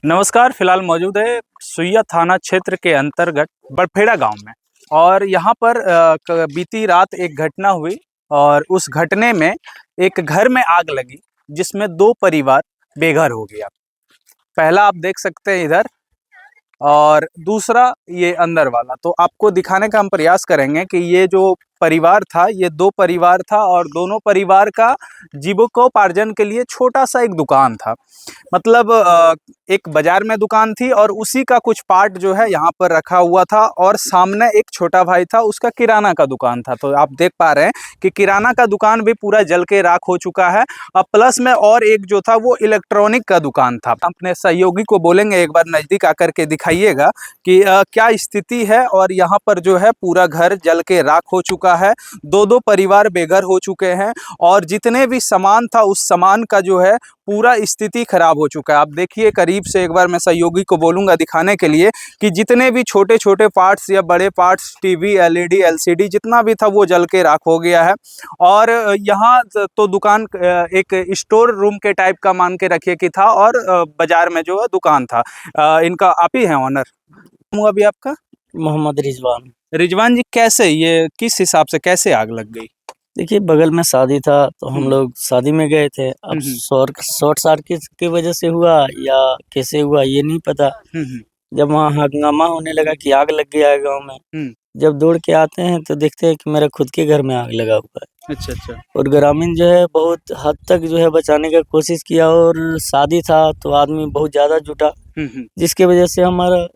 नमस्कार। फिलहाल मौजूद है सुइया थाना क्षेत्र के अंतर्गत बड़खेड़ा गांव में। और यहाँ पर बीती रात एक घटना हुई और उस घटने में एक घर में आग लगी जिसमें दो परिवार बेघर हो गया। पहला आप देख सकते हैं इधर, और दूसरा ये अंदर वाला। तो आपको दिखाने का हम प्रयास करेंगे कि ये जो परिवार था, ये दो परिवार था और दोनों परिवार का जीविकोपार्जन के लिए छोटा सा एक दुकान था। मतलब एक बाजार में दुकान थी और उसी का कुछ पार्ट जो है यहाँ पर रखा हुआ था, और सामने एक छोटा भाई था, उसका किराना का दुकान था। तो आप देख पा रहे हैं कि किराना का दुकान भी पूरा जल के राख हो चुका है। अब प्लस में और एक जो था वो इलेक्ट्रॉनिक का दुकान था। अपने सहयोगी को बोलेंगे एक बार नज़दीक आकर के दिखाइएगा कि क्या स्थिति है। और यहाँ पर जो है पूरा घर जल के राख हो चुका है, दो परिवार बेघर हो चुके हैं और जितने भी सामान था उस सामान का जो है पूरा स्थिति खराब हो चुका है। आप देखिए करीब से, एक बार मैं सहयोगी को बोलूँगा दिखाने के लिए कि जितने भी छोटे छोटे पार्ट्स या बड़े पार्ट्स, टीवी, एलईडी, एलसीडी जितना भी था वो जल के राख हो गया है। और यहाँ तो दुकान एक स्टोर रूम के टाइप का मान के रखिए कि था, और बाजार में जो है दुकान था। इनका आप ही हैं ऑनर? अभी आपका मोहम्मद रिजवान। रिजवान जी, कैसे, ये किस हिसाब से कैसे आग लग गई? देखिए, बगल में शादी था तो हम लोग शादी में गए थे। अब शॉर्ट सर्किट की वजह से हुआ या कैसे हुआ ये नहीं पता। जब वहाँ हंगामा होने लगा कि आग लग गया है गांव में, जब दौड़ के आते हैं तो देखते हैं कि मेरा खुद के घर में आग लगा हुआ है। अच्छा अच्छा। और ग्रामीण जो है बहुत हद तक जो है बचाने का कोशिश किया, और शादी था तो आदमी बहुत ज्यादा जुटा, जिसके वजह से हमारा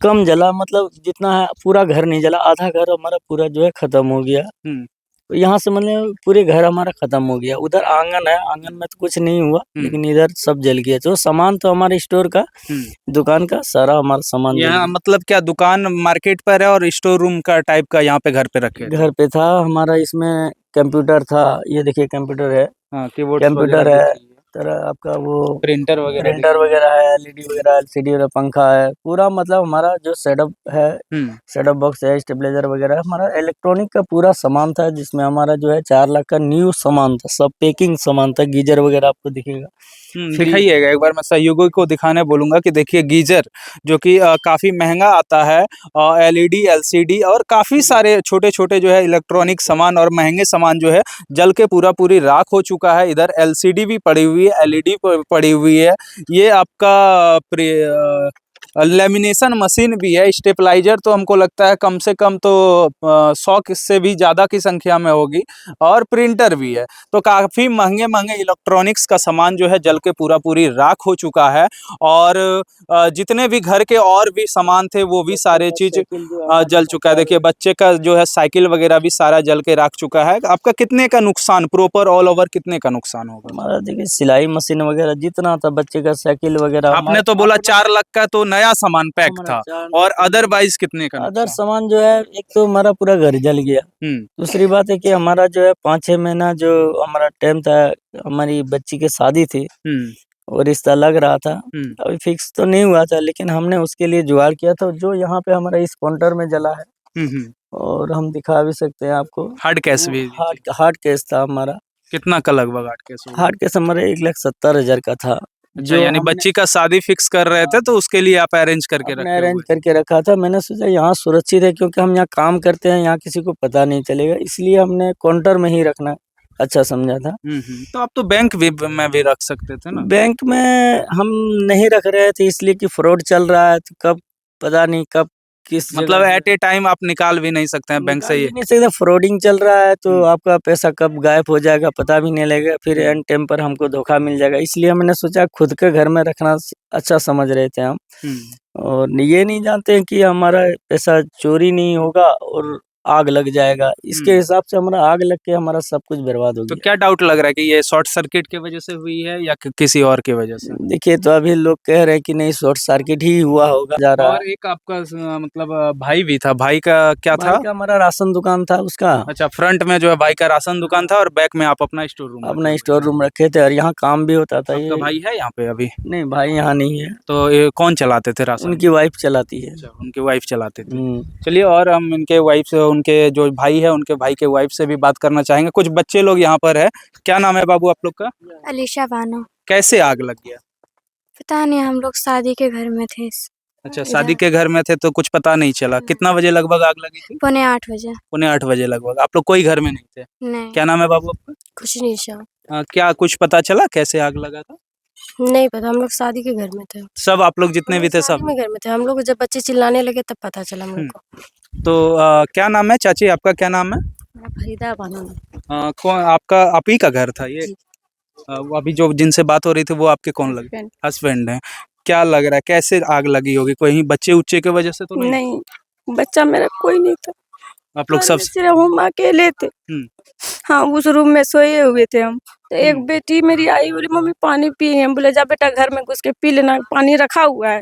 कम जला। मतलब जितना है पूरा घर नहीं जला, आधा घर हमारा पूरा जो है खत्म हो गया। तो यहाँ से मतलब पूरे घर हमारा खत्म हो गया। उधर आंगन है, आंगन में तो कुछ नहीं हुआ, लेकिन इधर सब जल गया। जो सामान तो हमारे स्टोर का, दुकान का सारा हमारा सामान यहाँ मतलब क्या दुकान मार्केट पर है और स्टोर रूम का टाइप का यहाँ पे घर पे रखे? घर पे था हमारा। इसमें कंप्यूटर था, ये देखिए कंप्यूटर है, कंप्यूटर है, तरह आपका वो प्रिंटर वगैरह है, एलईडी वगैरह, एलसीडी वगैरह, पंखा है, पूरा मतलब हमारा जो सेटअप है, सेटअप बॉक्स है, स्टेबलाइजर वगैरह, हमारा इलेक्ट्रॉनिक का पूरा सामान था, जिसमें हमारा जो है 4 लाख का न्यू सामान था, सब पैकिंग सामान था। गीजर वगैरह आपको दिखेगा, दिखाइएगा एक बार। मैं सहयोगी को दिखाने बोलूँगा कि देखिए गीजर जो कि काफ़ी महंगा आता है, एलईडी, एलसीडी और काफ़ी सारे छोटे छोटे जो है इलेक्ट्रॉनिक सामान और महंगे सामान जो है जल के पूरी राख हो चुका है। इधर एलसीडी भी पड़ी हुई है, एलईडी पड़ी हुई है, ये आपका लेमिनेशन मशीन भी है, स्टेपलाइजर तो हमको लगता है कम से कम तो 100 से भी ज़्यादा की संख्या में होगी, और प्रिंटर भी है। तो काफ़ी महंगे महंगे इलेक्ट्रॉनिक्स का सामान जो है जल के पूरी राख हो चुका है। और जितने भी घर के और भी सामान थे वो भी सारे चीज़ जल चुका है। देखिए बच्चे का जो है साइकिल वगैरह भी सारा जल के राख चुका है। आपका कितने का नुकसान, प्रॉपर ऑल ओवर कितने का नुकसान होगा? हमारा देखिए सिलाई मशीन वगैरह जितना था, बच्चे का साइकिल वगैरह। आपने तो बोला 4 लाख का तो नया सामान पैक था, और अदरवाइज कितने का? अदर सामान जो है, एक तो हमारा पूरा घर जल गया। दूसरी बात है कि हमारा जो है 5-6 महीना जो हमारा टाइम था, हमारी बच्ची की शादी थी और रिश्ता लग रहा था, अभी फिक्स तो नहीं हुआ था, लेकिन हमने उसके लिए जुगाड़ किया था, जो यहाँ पे हमारा इस काउंटर में जला है। और हम दिखा भी सकते हैं आपको, हार्ड कैश भी, हार्ड कैश था हमारा। कितना का लगभग हार्ड कैश? हार्ड कैश हमारा 1,70,000 का था। जो यानी बच्ची का शादी फिक्स कर रहे थे तो उसके लिए आप अरेंज करके रखा था। मैंने सोचा यहाँ सुरक्षित है, क्योंकि हम यहाँ काम करते हैं, यहाँ किसी को पता नहीं चलेगा, इसलिए हमने काउंटर में ही रखना अच्छा समझा था। तो आप तो बैंक में भी रख सकते थे ना? बैंक में हम नहीं रख रहे थे, इसलिए कि फ्रॉड चल रहा है, तो कब पता नहीं कब किस मतलब एट ए टाइम आप निकाल भी नहीं सकते हैं बैंक से? ये नहीं सकते, फ्रॉडिंग चल रहा है, तो आपका पैसा कब गायब हो जाएगा पता भी नहीं लगेगा, फिर एंड टाइम पर हमको धोखा मिल जाएगा। इसलिए हमने सोचा खुद के घर में रखना अच्छा समझ रहे थे हम। और ये नहीं जानते हैं कि हमारा पैसा चोरी नहीं होगा और आग लग जाएगा। इसके हिसाब से हमारा आग लग के हमारा सब कुछ बर्बाद हो गया। तो क्या डाउट लग रहा है कि ये शॉर्ट सर्किट की वजह से हुई है या किसी और की वजह से? देखिए, तो अभी लोग कह रहे हैं कि नहीं, शॉर्ट सर्किट ही हुआ होगा जा रहा। और एक आपका मतलब भाई भी था, भाई का क्या था? हमारा राशन दुकान था उसका। अच्छा, फ्रंट में जो है भाई का राशन दुकान था और बैक में आप अपना स्टोर रूम रखे थे, और यहाँ काम भी होता था। आपका भाई है यहाँ पे अभी? नहीं, भाई यहाँ नहीं है। तो ये कौन चलाते थे राशन? उनकी वाइफ चलाती है। अच्छा, उनकी वाइफ चलाते थे। चलिए, और हम इनके वाइफ से, उनके जो भाई है उनके भाई के वाइफ से भी बात करना चाहेंगे। कुछ बच्चे लोग यहाँ पर है। क्या नाम है बाबू आप लोग का? अलीशा बानो। कैसे आग लग गया? पता नहीं, हम लोग शादी के घर में थे। अच्छा, शादी के घर में थे तो कुछ पता नहीं चला। कितना बजे लगभग आग लगी थी? 7:45 बजे। पौने 8 बजे लगभग। आप लोग कोई घर में नहीं थे? नहीं, क्या नाम है बाबू आपका? कुछ नहीं शाह। क्या कुछ पता चला कैसे आग लगा था? नहीं पता, हम लोग शादी के घर में थे। सब आप लोग जितने भी थे शादी सब? में घर में थे हम लोग, जब बच्चे चिल्लाने लगे तब पता चला हम लोग को। तो क्या नाम है चाची आपका, क्या नाम है? फरीदा बानो। कौन आपका, आप ही का घर था ये? जी। वो अभी जो जिनसे बात हो रही थी वो आपके कौन लगे? Husband। हस्बैंड हैं। क्या लग रहा है कैसे आग लगी होगी? कोई बच्चे उच्चे की वजह से तो नहीं? नहीं, बच्चा मेरा कोई नहीं था। आप लोग घर सब? में सिर्फ हम अकेले थे। हम्म। हाँ, उस रूम में सोए हुए थे हम। तो एक हम्म। बेटी मेरी आई, बोली मम्मी पानी पिए। हम बोले जा बेटा घर में घुस के पी लेना, पानी रखा हुआ है।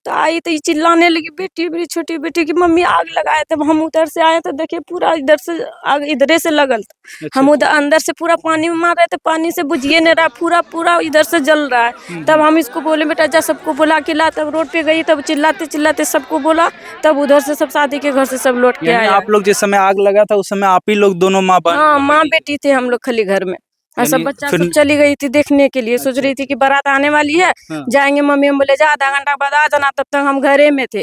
तो आई तो ये चिल्लाने लगी, बेटी मेरी छोटी बेटी की मम्मी आग लगाए। तब हम उधर से आए तो देखिए पूरा इधर से आग इधरे से लगल था। अच्छा। हम उधर अंदर से पूरा पानी में मार रहे थे, पानी से बुझिए नहीं रहा, पूरा पूरा इधर से जल रहा है। तब हम इसको बोले बेटा जा सबको बुला के ला। तब रोड पे गई, तब चिल्लाते चिल्लाते सबको बोला। तब उधर से सब शादी के घर से सब लौट के यानी आए। आप लोग जिस समय आग लगा था उस समय आप ही लोग दोनों माँ बहन? हाँ, माँ बेटी थे हम लोग खाली घर में। और सब यानी बच्चा फिर- सब चली गई थी देखने के लिए। सोच अच्छा। रही थी कि बारात आने वाली है, हाँ। जाएंगे। मम्मी हम बोले जा आधा घंटा बाद आ जाना। तब तक हम घरे में थे।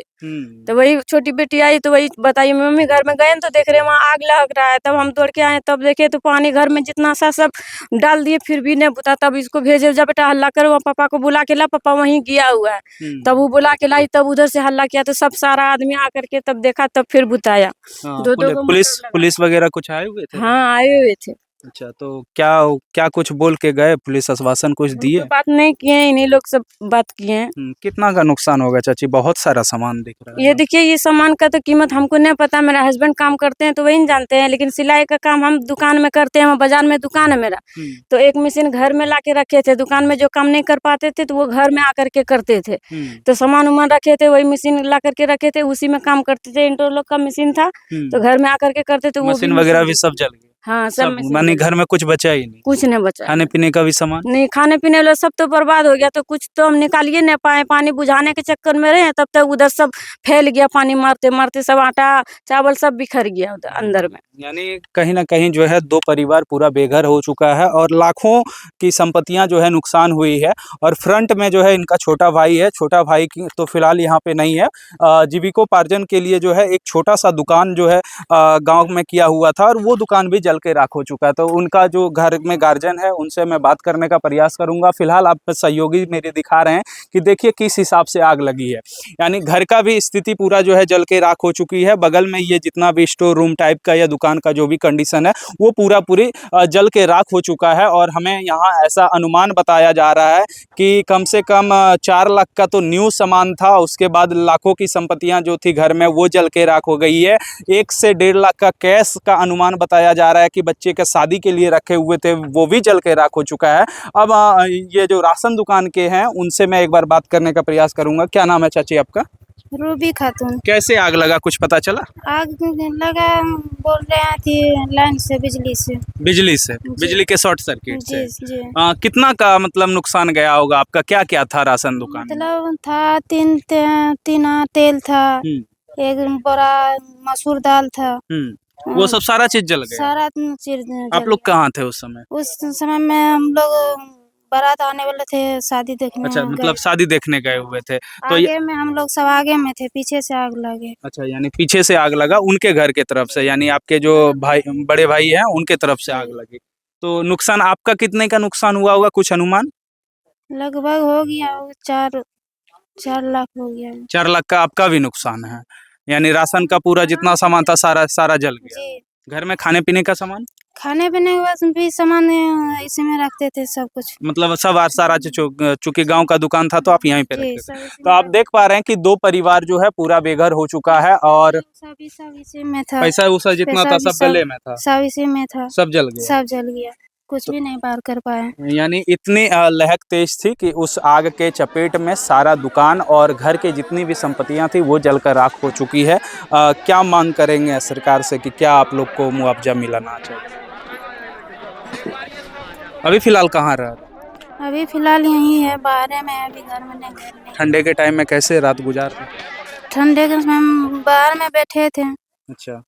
तो वही छोटी बेटी आई तो वही बताइए मम्मी घर में गए तो देख रहे वहाँ आग लग रहा है। तब हम दौड़ के आए, तब देखे तो पानी घर में जितना सा सब डाल दिए, फिर भी नहीं बुता। तब इसको भेजे जा बेटा हल्ला करो, पापा को बुला के ला, पापा वहीं गया हुआ है। तब वो बुला के लाई, तब उधर से हल्ला किया तो सब सारा आदमी आकर के तब देखा, तब फिर बुताया। दो दो को पुलिस मतलब लगा। पुलिस वगैरह कुछ आए हुए थे? हाँ, आए हुए थे। अच्छा, तो क्या क्या कुछ बोल के गए? पुलिस आश्वासन कुछ हम दिए? तो बात नहीं किए हैं, इन्हीं लोग सब बात किए हैं। कितना का नुकसान होगा चाची? बहुत सारा सामान दिख रहा है। ये देखिए, ये सामान का तो कीमत हमको नहीं पता। मेरा हस्बैंड काम करते हैं तो वही जानते हैं। लेकिन सिलाई का काम हम दुकान में करते हैं, बाजार में दुकान है मेरा। तो एक मशीन घर में ला के रखे थे। दुकान में जो काम नहीं कर पाते थे तो वो घर में आकर के करते थे। तो सामान उमान रखे थे, वही मशीन ला करके रखे थे, उसी में काम करते थे। इंटरलॉक का मशीन था तो घर में आकर के करते थे। वो मशीन वगैरह भी सब जल गई? हाँ, सब मशीन मानी जल गई। घर में कुछ बचा ही नहीं? कुछ नहीं बचा। खाने पीने का भी सामान? नहीं, खाने पीने वाला सब तो बर्बाद हो गया। तो कुछ तो हम निकालिए नहीं पाए, पानी बुझाने के चक्कर में रहे। तब तक उधर सब फैल गया, पानी मारते मारते सब आटा चावल सब बिखर गया उधर अंदर में। यानी कहीं ना कहीं जो है दो परिवार पूरा बेघर हो चुका है और लाखों की संपत्तियां जो है नुकसान हुई है। और फ्रंट में जो है इनका छोटा भाई है। छोटा भाई की तो फिलहाल यहाँ पे नहीं है। जीविकोपार्जन के लिए जो है एक छोटा सा दुकान जो है गांव में किया हुआ था और वो दुकान भी जल के राख हो चुका है। तो उनका जो घर में गार्जियन है उनसे मैं बात करने का प्रयास करूंगा। फिलहाल आप सहयोगी मेरे दिखा रहे हैं कि देखिए किस हिसाब से आग लगी है। यानी घर का भी स्थिति पूरा जो है जल के राख हो चुकी है। बगल में ये जितना भी स्टोर रूम टाइप का या दुकान का जो भी कंडीशन है वो पूरी जल के राख हो चुका है। और हमें यहाँ ऐसा अनुमान बताया जा रहा है कि कम से कम 4 लाख का तो न्यू सामान था। उसके बाद लाखों की संपत्तियां जो थी घर में वो जल के राख हो गई है। 1 से 1.5 लाख का कैश का अनुमान बताया जा रहा है कि बच्चे के शादी के लिए रखे हुए थे वो भी जल के राख हो चुका है। अब ये जो राशन दुकान के हैं उनसे मैं एक बार बात करने का प्रयास करूंगा। क्या नाम है चाची आपका? रूबी खातून। कैसे आग लगा कुछ पता चला? आग लगा बोल रहे थे लाइन से, बिजली से। बिजली से? बिजली के शॉर्ट सर्किट से? जी जी। कितना का मतलब नुकसान गया होगा आपका? क्या क्या था राशन दुकान में? मतलब था तीन तेल था, एक बड़ा मसूर दाल था। वो सब सारा चीज जल गया? सारा चीज आप लोग कहाँ थे उस समय? उस समय में हम लोग बारात आने वाले थे, शादी देखने। अच्छा, मतलब शादी देखने गए हुए थे तो आगे में हम लोग सब आगे में थे, पीछे से आग लगे। अच्छा, यानी पीछे से आग लगा उनके घर के तरफ से, यानी आपके जो भाई बड़े भाई हैं उनके तरफ से आग लगी। तो नुकसान आपका कितने का नुकसान हुआ होगा कुछ अनुमान? लगभग हो गया 4 लाख हो गया। 4 लाख का आपका भी नुकसान है? यानी राशन का पूरा जितना सामान था सारा जल गया? जी। घर में खाने पीने का सामान? खाने पीने के बाद भी सामान इसी में रखते थे सब कुछ। मतलब सब सारा चूंकि गांव का दुकान था तो आप यहीं पे जी, रखते सब थे। इसी तो में आप देख पा रहे हैं कि 2 परिवार जो है पूरा बेघर हो चुका है और सब इसी में था। पैसा उसा जितना था सब गले में था? सब इसी में था। सब जल गया? सब जल गया, कुछ भी नहीं पार कर पाए। यानी इतनी लहक तेज थी कि उस आग के चपेट में सारा दुकान और घर के जितनी भी संपत्तियां थी वो जलकर राख हो चुकी है। क्या मांग करेंगे सरकार से कि क्या आप लोग को मुआवजा मिलना चाहिए? अभी फिलहाल कहाँ रह? अभी फिलहाल यही है, बाहर में, अभी घर में नहीं। ठंडे के टाइम में कैसे रात गुजार रहे? ठंडे के समय हम बाहर में बैठे थे, अच्छा,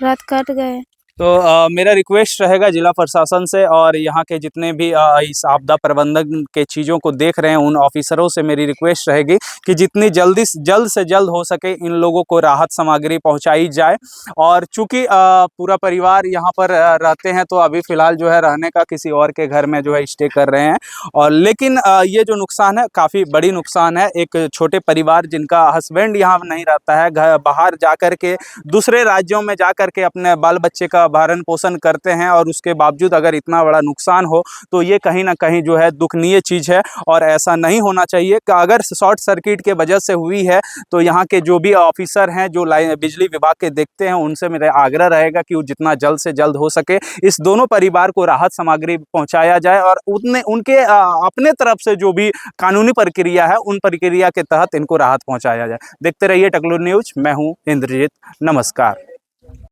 रात कट गए। तो मेरा रिक्वेस्ट रहेगा जिला प्रशासन से और यहाँ के जितने भी इस आपदा प्रबंधन के चीज़ों को देख रहे हैं उन ऑफिसरों से मेरी रिक्वेस्ट रहेगी कि जितनी जल्द से जल्द हो सके इन लोगों को राहत सामग्री पहुँचाई जाए। और चूँकि पूरा परिवार यहाँ पर रहते हैं तो अभी फ़िलहाल जो है रहने का किसी और के घर में जो है स्टे कर रहे हैं। और लेकिन ये जो नुकसान है काफ़ी बड़ी नुकसान है। एक छोटे परिवार जिनका हस्बैंड यहाँ नहीं रहता है, घर बाहर जा कर के दूसरे राज्यों में जा कर के अपने बाल बच्चे का भरण पोषण करते हैं और उसके बावजूद अगर इतना बड़ा नुकसान हो तो ये कहीं ना कहीं जो है दुखनीय चीज़ है और ऐसा नहीं होना चाहिए। कि अगर शॉर्ट सर्किट के वजह से हुई है तो यहाँ के जो भी ऑफिसर हैं जो बिजली विभाग के देखते हैं उनसे मेरा आग्रह रहेगा कि वो जितना जल्द से जल्द हो सके इस दोनों परिवार को राहत सामग्री पहुँचाया जाए और उनके अपने तरफ से जो भी कानूनी प्रक्रिया है उन प्रक्रिया के तहत इनको राहत पहुँचाया जाए। देखते रहिए टकलू न्यूज़। मैं हूँ इंद्रजीत। नमस्कार।